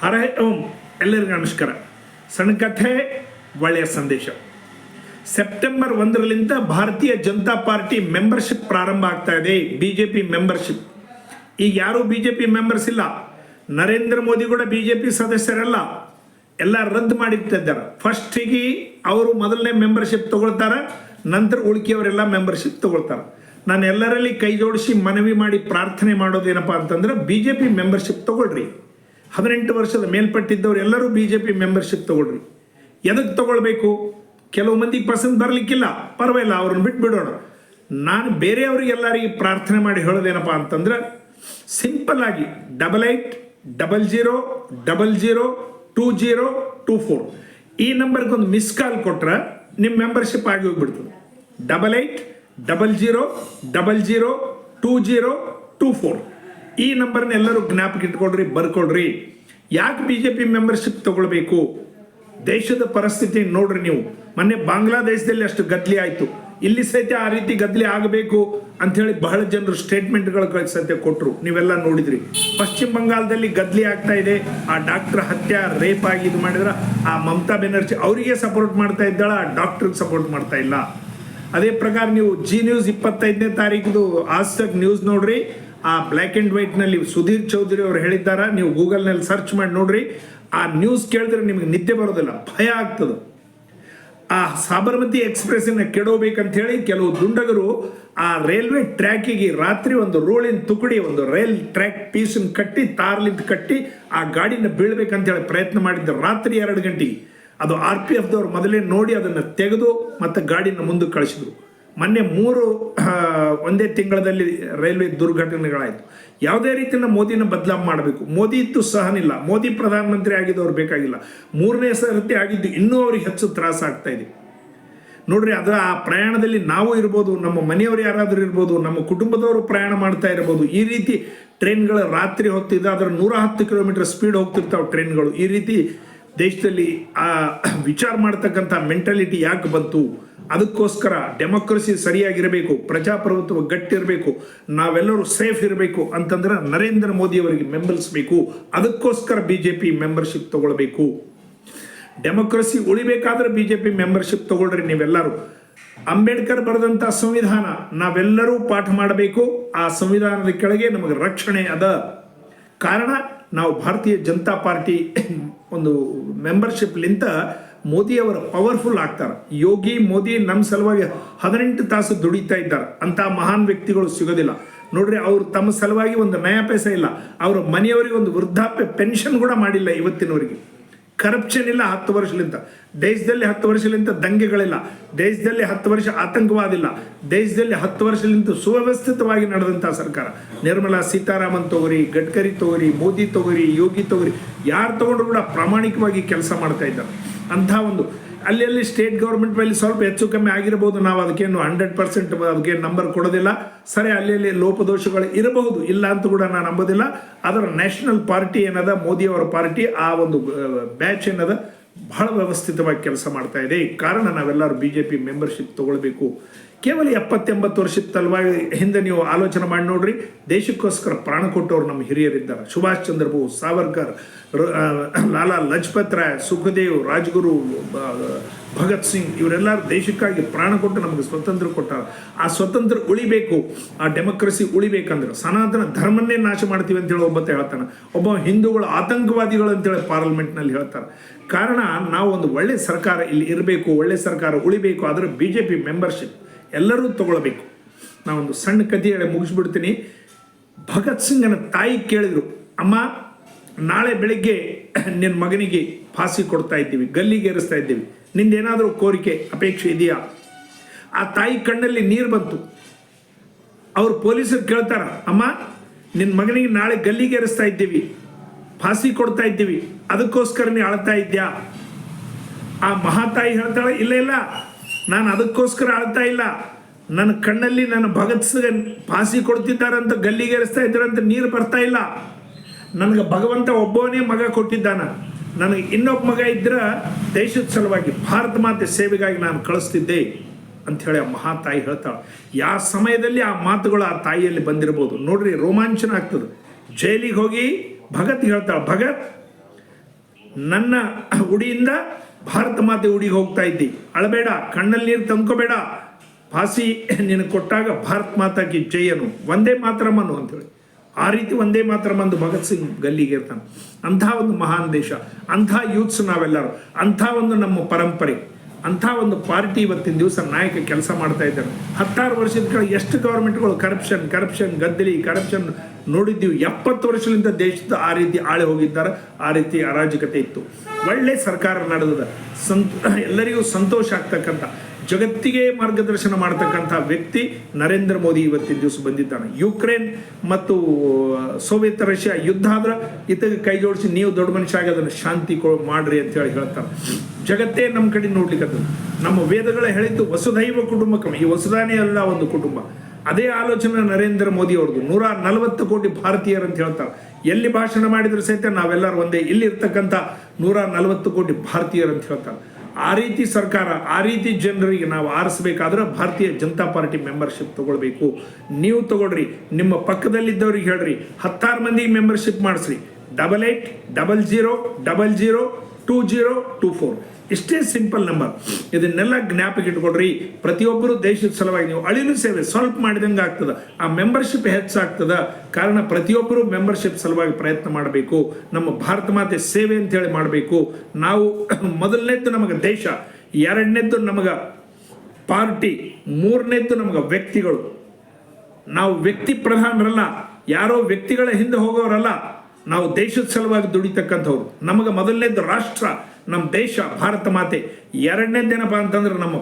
ಹರ ಓಂ. ಎಲ್ಲರಿಗೂ ನಮಸ್ಕಾರ. ಸಣ್ಣ ಕಥೆ, ಒಳ್ಳೆಯ ಸಂದೇಶ. ಸೆಪ್ಟೆಂಬರ್ 1ರಿಂದ ಭಾರತೀಯ ಜನತಾ ಪಾರ್ಟಿ ಮೆಂಬರ್ಶಿಪ್ ಪ್ರಾರಂಭ ಆಗ್ತಾ ಇದೆ. BJP membership. ಈಗ ಯಾರೂ BJP ಮೆಂಬರ್ಸ್ ಇಲ್ಲ. ನರೇಂದ್ರ ಮೋದಿ ಕೂಡ BJP ಸದಸ್ಯರಲ್ಲ, ಎಲ್ಲ ರದ್ದು ಮಾಡಿಟ್ಟಿದ್ದಾರೆ. ಫಸ್ಟಿಗೆ ಅವರು ಮೊದಲನೇ ಮೆಂಬರ್ಶಿಪ್ ತಗೊಳ್ತಾರೆ, ನಂತರ ಉಳ್ಕಿಯವರೆಲ್ಲ ಮೆಂಬರ್ಶಿಪ್ ತಗೊಳ್ತಾರೆ. ನಾನು ಎಲ್ಲರಲ್ಲಿ ಕೈ ಜೋಡಿಸಿ ಮನವಿ ಮಾಡಿ ಪ್ರಾರ್ಥನೆ ಮಾಡೋದೇನಪ್ಪ ಅಂತಂದ್ರೆ, BJP ಮೆಂಬರ್ಶಿಪ್ ತಗೊಳ್ರಿ. 18 ವರ್ಷದ ಮೇಲ್ಪಟ್ಟಿದ್ದವ್ರು ಎಲ್ಲರೂ BJP ಮೆಂಬರ್ಶಿಪ್ ತಗೊಳ್ರಿ. ಎದಕ್ಕೆ ತಗೊಳ್ಬೇಕು? ಕೆಲವು ಮಂದಿಗೆ ಪಸಂದ್ ಬರಲಿಕ್ಕಿಲ್ಲ, ಪರವಾಗಿಲ್ಲ, ಅವ್ರನ್ನ ಬಿಟ್ಬಿಡೋಣ. ನಾನು ಬೇರೆಯವ್ರಿಗೆಲ್ಲರಿಗೆ ಪ್ರಾರ್ಥನೆ ಮಾಡಿ ಹೇಳೋದೇನಪ್ಪ ಅಂತಂದ್ರೆ, ಸಿಂಪಲ್ ಆಗಿ 8800002024 ಈ ನಂಬರ್ಗೊಂದು ಮಿಸ್ ಕಾಲ್ ಕೊಟ್ರೆ ನಿಮ್ಮ ಮೆಂಬರ್ಶಿಪ್ ಆಗಿ ಹೋಗ್ಬಿಡ್ತದೆ. 8800002024 ಈ ನಂಬರ್ನ ಎಲ್ಲರೂ ಜ್ಞಾಪಕ ಇಟ್ಕೊಳ್ರಿ, ಬರ್ಕೊಳ್ರಿ. ಯಾಕೆ BJP ಮೆಂಬರ್ಶಿಪ್ ತಗೊಳ್ಬೇಕು? ದೇಶದ ಪರಿಸ್ಥಿತಿ ನೋಡ್ರಿ ನೀವು. ಮೊನ್ನೆ ಬಾಂಗ್ಲಾದೇಶದಲ್ಲಿ ಅಷ್ಟು ಗದ್ದಲಿ ಆಯಿತು, ಇಲ್ಲಿ ಸಹಿತ ಆ ರೀತಿ ಗದ್ದಲಿ ಆಗಬೇಕು ಅಂಥೇಳಿ ಬಹಳ ಜನರು ಸ್ಟೇಟ್ಮೆಂಟ್ಗಳು ಸಹಿತ ಕೊಟ್ಟರು, ನೀವೆಲ್ಲ ನೋಡಿದ್ರಿ. ಪಶ್ಚಿಮ ಬಂಗಾಳದಲ್ಲಿ ಗದ್ದಲಿ ಆಗ್ತಾ ಇದೆ. ಆ ಡಾಕ್ಟರ್ ಹತ್ಯೆ, ರೇಪ್ ಆಗಿ ಇದು ಮಾಡಿದ್ರೆ ಆ ಮಮತಾ ಬೆನರ್ಜಿ ಅವರಿಗೆ ಸಪೋರ್ಟ್ ಮಾಡ್ತಾ ಇದ್ದಾಳ, ಆ ಡಾಕ್ಟ್ರಿಗೆ ಸಪೋರ್ಟ್ ಮಾಡ್ತಾ ಇಲ್ಲ. ಅದೇ ಪ್ರಕಾರ ನೀವು ಜಿ ನ್ಯೂಸ್ 25ನೇ ತಾರೀಕು ಆಜ್ ತಕ್ ನ್ಯೂಸ್ ನೋಡ್ರಿ. ಆ ಬ್ಲ್ಯಾಕ್ ಆ್ಯಂಡ್ ವೈಟ್ನಲ್ಲಿ ಸುಧೀರ್ ಚೌಧರಿ ಅವರು ಹೇಳಿದ್ದಾರೆ, ನೀವು ಗೂಗಲ್ನಲ್ಲಿ ಸರ್ಚ್ ಮಾಡಿ ನೋಡ್ರಿ. ಆ ನ್ಯೂಸ್ ಕೇಳಿದ್ರೆ ನಿಮಗೆ ನಿದ್ದೆ ಬರೋದಿಲ್ಲ, ಭಯ ಆಗ್ತದೆ. ಆ ಸಾಬರ್ಮತಿ ಎಕ್ಸ್ಪ್ರೆಸ್ನ ಕೆಡೋಬೇಕಂತ ಹೇಳಿ ಕೆಲವು ದುಂಡಗರು ಆ ರೈಲ್ವೆ ಟ್ರ್ಯಾಕಿಗೆ ರಾತ್ರಿ ಒಂದು ರೋಳಿನ ತುಕಡಿ, ಒಂದು ರೈಲ್ ಟ್ರ್ಯಾಕ್ ಪೀಸನ್ನು ಕಟ್ಟಿ, ತಾರ್ಲಿಂದ ಕಟ್ಟಿ ಆ ಗಾಡಿನ ಬೀಳ್ಬೇಕಂತ ಹೇಳಿ ಪ್ರಯತ್ನ ಮಾಡಿದ್ರು ರಾತ್ರಿ 2 ಗಂಟೆಗೆ. ಅದು RPFದವ್ರು ಮೊದಲೇ ನೋಡಿ ಅದನ್ನು ತೆಗೆದು ಮತ್ತೆ ಗಾಡಿನ ಮುಂದೆ ಕಳಿಸಿದ್ರು. ಮೊನ್ನೆ 3 ಒಂದೇ ತಿಂಗಳಲ್ಲಿ ರೈಲ್ವೆ ದುರ್ಘಟನೆಗಳಾಯಿತು. ಯಾವುದೇ ರೀತಿಯ ಮೋದಿನ ಬದಲಾವಣೆ ಮಾಡಬೇಕು. ಮೋದಿ ಇತ್ತು ಸಹನಿಲ್ಲ, ಮೋದಿ ಪ್ರಧಾನಮಂತ್ರಿ ಆಗಿದ್ದವ್ರು ಬೇಕಾಗಿಲ್ಲ. 3ನೇ ಸರ್ತಿ ಆಗಿದ್ದು ಇನ್ನೂ ಅವ್ರಿಗೆ ಹೆಚ್ಚು ತ್ರಾಸ ಆಗ್ತಾ ಇದೆ ನೋಡ್ರಿ. ಅದರ ಆ ಪ್ರಯಾಣದಲ್ಲಿ ನಾವು ಇರ್ಬೋದು, ನಮ್ಮ ಮನೆಯವರು ಯಾರಾದರೂ ಇರ್ಬೋದು, ನಮ್ಮ ಕುಟುಂಬದವರು ಪ್ರಯಾಣ ಮಾಡ್ತಾ ಇರ್ಬೋದು. ಈ ರೀತಿ ಟ್ರೈನ್ಗಳು ರಾತ್ರಿ ಹೊತ್ತಿದ್ದು ಅದರ 110 ಕಿಲೋಮೀಟರ್ ಸ್ಪೀಡ್ ಹೋಗ್ತಿರ್ತಾವೆ ಟ್ರೈನ್ಗಳು. ಈ ರೀತಿ ದೇಶದಲ್ಲಿ ಆ ವಿಚಾರ ಮಾಡ್ತಕ್ಕಂಥ ಮೆಂಟಾಲಿಟಿ ಯಾಕೆ ಬಂತು? ಅದಕ್ಕೋಸ್ಕರ ಡೆಮೋಕ್ರಸಿ ಸರಿಯಾಗಿರಬೇಕು, ಪ್ರಜಾಪ್ರಭುತ್ವ ಗಟ್ಟಿರಬೇಕು, ನಾವೆಲ್ಲರೂ ಸೇಫ್ ಇರಬೇಕು ಅಂತಂದ್ರೆ ನರೇಂದ್ರ ಮೋದಿ ಅವರಿಗೆ ಬೆಂಬಲಿಸಬೇಕು. ಅದಕ್ಕೋಸ್ಕರ BJP ಮೆಂಬರ್ಶಿಪ್ ತಗೊಳ್ಬೇಕು. ಡೆಮೋಕ್ರಸಿ ಉಳಿಬೇಕಾದ್ರೆ BJP ಮೆಂಬರ್ಶಿಪ್ ತಗೊಳ್ರಿ ನೀವೆಲ್ಲರೂ. ಅಂಬೇಡ್ಕರ್ ಬರೆದಂಥ ಸಂವಿಧಾನ ನಾವೆಲ್ಲರೂ ಪಾಠ ಮಾಡಬೇಕು. ಆ ಸಂವಿಧಾನದ ಕೆಳಗೆ ನಮಗೆ ರಕ್ಷಣೆ ಅದ. ಕಾರಣ ನಾವು ಭಾರತೀಯ ಜನತಾ ಪಾರ್ಟಿ ಒಂದು ಮೆಂಬರ್ಶಿಪ್ಲಿಂತ ಮೋದಿಯವರು ಪವರ್ಫುಲ್ ಆಗ್ತಾರೆ. ಯೋಗಿ ಮೋದಿ ನಮ್ಮ ಸಲುವಾಗಿ 18 ತಾಸು ದುಡಿತಾ ಇದ್ದಾರೆ. ಅಂಥ ಮಹಾನ್ ವ್ಯಕ್ತಿಗಳು ಸಿಗೋದಿಲ್ಲ ನೋಡ್ರಿ. ಅವರು ತಮ್ಮ ಸಲುವಾಗಿ ಒಂದು ನಯ ಪೈಸೆ ಇಲ್ಲ, ಅವರ ಮನೆಯವರಿಗೆ ಒಂದು ವೃದ್ಧಾಪ್ಯ ಪೆನ್ಷನ್ ಕೂಡ ಮಾಡಿಲ್ಲ ಇವತ್ತಿನವರಿಗೆ. ಕರಪ್ಷನ್ ಇಲ್ಲ 10 ವರ್ಷಲಿಂದ ದೇಶದಲ್ಲಿ. 10 ವರ್ಷಲಿಂದ ದಂಗೆಗಳಿಲ್ಲ ದೇಶದಲ್ಲಿ. 10 ವರ್ಷ ಆತಂಕವಾದ ಇಲ್ಲ ದೇಶದಲ್ಲಿ. 10 ವರ್ಷಲಿಂದ ಸುವ್ಯವಸ್ಥಿತವಾಗಿ ನಡೆದಂಥ ಸರ್ಕಾರ. ನಿರ್ಮಲಾ ಸೀತಾರಾಮನ್ ತಗೋರಿ, ಗಡ್ಕರಿ ತಗೋರಿ, ಮೋದಿ ತಗೋರಿ, ಯೋಗಿ ತಗೋರಿ, ಯಾರು ತಗೊಂಡ್ರು ಕೂಡ ಪ್ರಾಮಾಣಿಕವಾಗಿ ಕೆಲಸ ಮಾಡ್ತಾ ಇದ್ದಾರೆ. ಅಂಥ ಒಂದು ಅಲ್ಲಿ ಸ್ಟೇಟ್ ಗೌರ್ಮೆಂಟ್ ಮೇಲೆ ಸ್ವಲ್ಪ ಹೆಚ್ಚು ಕಮ್ಮಿ ಆಗಿರಬಹುದು. ನಾವು ಅದಕ್ಕೇನು 100% ಅದಕ್ಕೆ ನಂಬರ್ ಕೊಡೋದಿಲ್ಲ. ಸರಿ, ಅಲ್ಲಿ ಲೋಪದೋಷಗಳು ಇರಬಹುದು, ಇಲ್ಲ ಅಂತ ಕೂಡ ನಾನು ನಂಬೋದಿಲ್ಲ. ಅದರ ನ್ಯಾಷನಲ್ ಪಾರ್ಟಿ ಏನದ, ಮೋದಿಯವರ ಪಾರ್ಟಿ, ಆ ಒಂದು ಬ್ಯಾಚ್ ಏನದ ಬಹಳ ವ್ಯವಸ್ಥಿತವಾಗಿ ಕೆಲಸ ಮಾಡ್ತಾ ಇದೆ. ಕಾರಣ ನಾವೆಲ್ಲರೂ BJP ಮೆಂಬರ್ಶಿಪ್ ತಗೊಳ್ಬೇಕು. ಕೇವಲ 70-80 ವರ್ಷದ ತಲುವಾಗಿ ಹಿಂದೆ ನೀವು ಆಲೋಚನೆ ಮಾಡಿ ನೋಡ್ರಿ. ದೇಶಕ್ಕೋಸ್ಕರ ಪ್ರಾಣ ಕೊಟ್ಟವರು ನಮ್ಮ ಹಿರಿಯರಿದ್ದಾರೆ. ಸುಭಾಷ್ ಚಂದ್ರ ಬೋಸ್, ಸಾವರ್ಕರ್, ಲಾಲಾ ಲಜಪತ್ ರಾಯ್, ಸುಖದೇವ್, ರಾಜ್ಗುರು, ಭಗತ್ ಸಿಂಗ್, ಇವರೆಲ್ಲರೂ ದೇಶಕ್ಕಾಗಿ ಪ್ರಾಣ ಕೊಟ್ಟು ನಮಗೆ ಸ್ವತಂತ್ರ ಕೊಟ್ಟಾರ. ಆ ಸ್ವತಂತ್ರ ಉಳಿಬೇಕು, ಆ ಡೆಮೋಕ್ರಸಿ ಉಳಿಬೇಕಂದ್ರೆ ಸನಾತನ ಧರ್ಮನ್ನೇ ನಾಶ ಮಾಡ್ತೀವಿ ಅಂತೇಳಿ ಒಬ್ಬತ್ತ ಹೇಳ್ತಾನೆ. ಒಬ್ಬ ಹಿಂದೂಗಳು ಆತಂಕವಾದಿಗಳು ಅಂತೇಳಿ ಪಾರ್ಲಿಮೆಂಟ್ನಲ್ಲಿ ಹೇಳ್ತಾರೆ. ಕಾರಣ ನಾವು ಒಂದು ಒಳ್ಳೆ ಸರ್ಕಾರ ಇಲ್ಲಿ ಇರಬೇಕು, ಒಳ್ಳೆ ಸರ್ಕಾರ ಉಳಿಬೇಕು. ಅದರ BJP ಮೆಂಬರ್ಶಿಪ್ ಎಲ್ಲರೂ ತಗೊಳ್ಬೇಕು. ನಾವೊಂದು ಸಣ್ಣ ಕಥೆ ಹೇಳಿ ಮುಗಿಸ್ಬಿಡ್ತೀನಿ. ಭಗತ್ ಸಿಂಗನ ತಾಯಿ ಕೇಳಿದ್ರು, ಅಮ್ಮ ನಾಳೆ ಬೆಳಿಗ್ಗೆ ನಿನ್ನ ಮಗನಿಗೆ ಫಾಸಿ ಕೊಡ್ತಾ ಇದ್ದೀವಿ, ಗಲ್ಲಿಗೆ ಏರಿಸ್ತಾ ಇದ್ದೀವಿ, ನಿಂದೇನಾದರೂ ಕೋರಿಕೆ ಅಪೇಕ್ಷೆ ಇದೆಯಾ? ಆ ತಾಯಿ ಕಣ್ಣಲ್ಲಿ ನೀರು ಬಂತು. ಅವ್ರು ಪೊಲೀಸರು ಕೇಳ್ತಾರ, ಅಮ್ಮ ನಿನ್ನ ಮಗನಿಗೆ ನಾಳೆ ಗಲ್ಲಿಗೆ ಏರಿಸ್ತಾ ಇದ್ದೀವಿ, ಫಾಸಿ ಕೊಡ್ತಾ ಇದ್ದೀವಿ, ಅದಕ್ಕೋಸ್ಕರ ನೀ ಅಳ್ತಾ ಇದ್ಯಾ? ಆ ಮಹಾತಾಯಿ ಹೇಳ್ತಾಳೆ, ಇಲ್ಲ ನಾನು ಅದಕ್ಕೋಸ್ಕರ ಅಳ್ತಾ ಇಲ್ಲ, ನನ್ನ ಕಣ್ಣಲ್ಲಿ ನನ್ನ ಭಗತ್ ಸಿಂಗ್ ಫಾಸಿ ಕೊಡ್ತಿದ್ದಾರಂತ, ಗಲ್ಲಿಗೇರಿಸ್ತಾ ಇದ್ದಾರಂತ ನೀರು ಬರ್ತಾ ಇಲ್ಲ. ನನಗೆ ಭಗವಂತ ಒಬ್ಬವನೇ ಮಗ ಕೊಟ್ಟಿದ್ದಾನ, ನನಗೆ ಇನ್ನೊಬ್ಬ ಮಗ ಇದ್ರೆ ದೇಶದ ಸಲುವಾಗಿ ಭಾರತ ಮಾತೆ ಸೇವೆಗಾಗಿ ನಾನು ಕಳಿಸ್ತಿದ್ದೆ ಅಂಥೇಳಿ ಆ ಮಹಾತಾಯಿ ಹೇಳ್ತಾಳೆ. ಯಾವ ಸಮಯದಲ್ಲಿ ಆ ಮಾತುಗಳು ಆ ತಾಯಿಯಲ್ಲಿ ಬಂದಿರ್ಬೋದು ನೋಡ್ರಿ, ರೋಮಾಂಚನ ಆಗ್ತದೆ. ಜೈಲಿಗೆ ಹೋಗಿ ಭಗತ್ ಹೇಳ್ತಾಳೆ, ಭಗತ್ ನನ್ನ ಉಡಿಯಿಂದ ಭಾರತ ಮಾತೆ ಉಡಿಗೆ ಹೋಗ್ತಾ ಇದ್ದಿ, ಅಳಬೇಡ, ಕಣ್ಣಲ್ಲಿ ನೀರು ತಂದ್ಕೋಬೇಡ, ಫಾಸಿ ನಿನಗೆ ಕೊಟ್ಟಾಗ ಭಾರತ್ ಮಾತಾ ಕಿ ಜಯನು, ಒಂದೇ ಮಾತರಮ್ಮನು ಅಂತೇಳಿ. ಆ ರೀತಿ ಒಂದೇ ಮಾತರಂ ಅಂದು ಭಗತ್ ಸಿಂಗ್ ಗಲ್ಲಿಗೆ ಇರ್ತಾನೆ. ಅಂಥ ಒಂದು ಮಹಾನ್ ದೇಶ, ಅಂಥ ಯೂತ್ಸ್ ನಾವೆಲ್ಲರೂ, ಅಂಥ ಒಂದು ನಮ್ಮ ಪರಂಪರೆ, ಅಂಥ ಒಂದು ಪಾರ್ಟಿ ಇವತ್ತಿನ ದಿವಸ ನಾಯಕ ಕೆಲಸ ಮಾಡ್ತಾ ಇದ್ದಾರೆ. 16 ವರ್ಷದ ಕೆಳಗೆ ಎಷ್ಟು ಗೌರ್ಮೆಂಟ್ಗಳು ಕರಪ್ಷನ್ ಕರಪ್ಷನ್ ನೋಡಿದ್ದೀವಿ. 70 ವರ್ಷದಿಂದ ದೇಶದ ಆ ರೀತಿ ಆಳೆ ಹೋಗಿದ್ದಾರೆ, ಆ ರೀತಿ ಅರಾಜಕತೆ ಇತ್ತು. ಒಳ್ಳೆ ಸರ್ಕಾರ ನಡೆದ ಎಲ್ಲರಿಗೂ ಸಂತೋಷ ಆಗ್ತಕ್ಕಂಥ, ಜಗತ್ತಿಗೆ ಮಾರ್ಗದರ್ಶನ ಮಾಡ್ತಕ್ಕಂಥ ವ್ಯಕ್ತಿ ನರೇಂದ್ರ ಮೋದಿ ಇವತ್ತಿನ ದಿವಸ ಬಂದಿದ್ದಾನೆ. ಯುಕ್ರೇನ್ ಮತ್ತು ಸೋವಿಯತ್ ರಷ್ಯಾ ಯುದ್ಧ ಆದ್ರೆ ಇತಗೆ ಕೈ ಜೋಡಿಸಿ ನೀವು ದೊಡ್ಡ ಮನುಷ್ಯ ಆಗಿ ಅದನ್ನು ಶಾಂತಿ ಮಾಡ್ರಿ ಅಂತ ಹೇಳ್ತಾರೆ. ಜಗತ್ತೇ ನಮ್ಮ ಕಡೆ ನೋಡ್ಲಿಕ್ಕೆ ನಮ್ಮ ವೇದಗಳ ಹೇಳಿದ್ದು ವಸುಧೈವ ಕುಟುಂಬಕಂ, ಈ ವಸುಧಾನೇ ಅಲ್ಲ ಒಂದು ಕುಟುಂಬ. ಅದೇ ಆಲೋಚನೆ ನರೇಂದ್ರ ಮೋದಿ ಅವ್ರದ್ದು. 140 ಕೋಟಿ ಭಾರತೀಯರು ಅಂತ ಹೇಳ್ತಾರೆ. ಎಲ್ಲಿ ಭಾಷಣ ಮಾಡಿದ್ರು ಸಹಿತ ನಾವೆಲ್ಲರೂ ಒಂದೇ, ಇಲ್ಲಿ ಇರ್ತಕ್ಕಂಥ 140 ಕೋಟಿ ಭಾರತೀಯರು ಅಂತ ಹೇಳ್ತಾರೆ. ಆ ರೀತಿ ಸರ್ಕಾರ, ಆ ರೀತಿ ಜನರಿಗೆ ನಾವು ಆರಿಸಬೇಕಾದ್ರೆ ಭಾರತೀಯ ಜನತಾ ಪಾರ್ಟಿ ಮೆಂಬರ್ಶಿಪ್ ತಗೊಳ್ಬೇಕು. ನೀವು ತಗೊಳ್ರಿ, ನಿಮ್ಮ ಪಕ್ಕದಲ್ಲಿದ್ದವ್ರಿಗೆ ಹೇಳ್ರಿ, 16 ಮಂದಿಗೆ ಮೆಂಬರ್ಶಿಪ್ ಮಾಡಿಸ್ರಿ. 8800002024 ಇಷ್ಟೇ ಸಿಂಪಲ್ ನಂಬರ್. ಇದನ್ನೆಲ್ಲ ಜ್ಞಾಪಕ ಇಟ್ಕೊಳ್ರಿ. ಪ್ರತಿಯೊಬ್ಬರು ದೇಶದ ಸಲುವಾಗಿ ನೀವು ಅಳಿಲು ಸೇವೆ ಸ್ವಲ್ಪ ಮಾಡಿದಂಗೆ ಆಗ್ತದೆ, ಆ ಮೆಂಬರ್ಶಿಪ್ ಹೆಚ್ಚಾಗ್ತದ. ಕಾರಣ ಪ್ರತಿಯೊಬ್ಬರು ಮೆಂಬರ್ಶಿಪ್ ಸಲುವಾಗಿ ಪ್ರಯತ್ನ ಮಾಡಬೇಕು. ನಮ್ಮ ಭಾರತ ಮಾತೆ ಸೇವೆ ಅಂತೇಳಿ ಮಾಡಬೇಕು. ನಾವು ಮೊದಲನೇದ್ದು ನಮಗೆ ದೇಶ, ಎರಡನೇದ್ದು ನಮಗೆ ಪಾರ್ಟಿ, ಮೂರನೇದ್ದು ನಮಗೆ ವ್ಯಕ್ತಿಗಳು. ನಾವು ವ್ಯಕ್ತಿ ಪ್ರಧಾನರಲ್ಲ, ಯಾರೋ ವ್ಯಕ್ತಿಗಳ ಹಿಂದೆ ಹೋಗೋರಲ್ಲ, ನಾವು ದೇಶದ ಸಲುವಾಗಿ ದುಡಿತಕ್ಕಂಥವ್ರು. ನಮಗೆ ಮೊದಲನೇದ್ದು ರಾಷ್ಟ್ರ, ನಮ್ಮ ದೇಶ ಭಾರತ ಮಾತೆ. ಎರಡನೇದೇನಪ್ಪ ಅಂತಂದ್ರೆ ನಮ್ಮ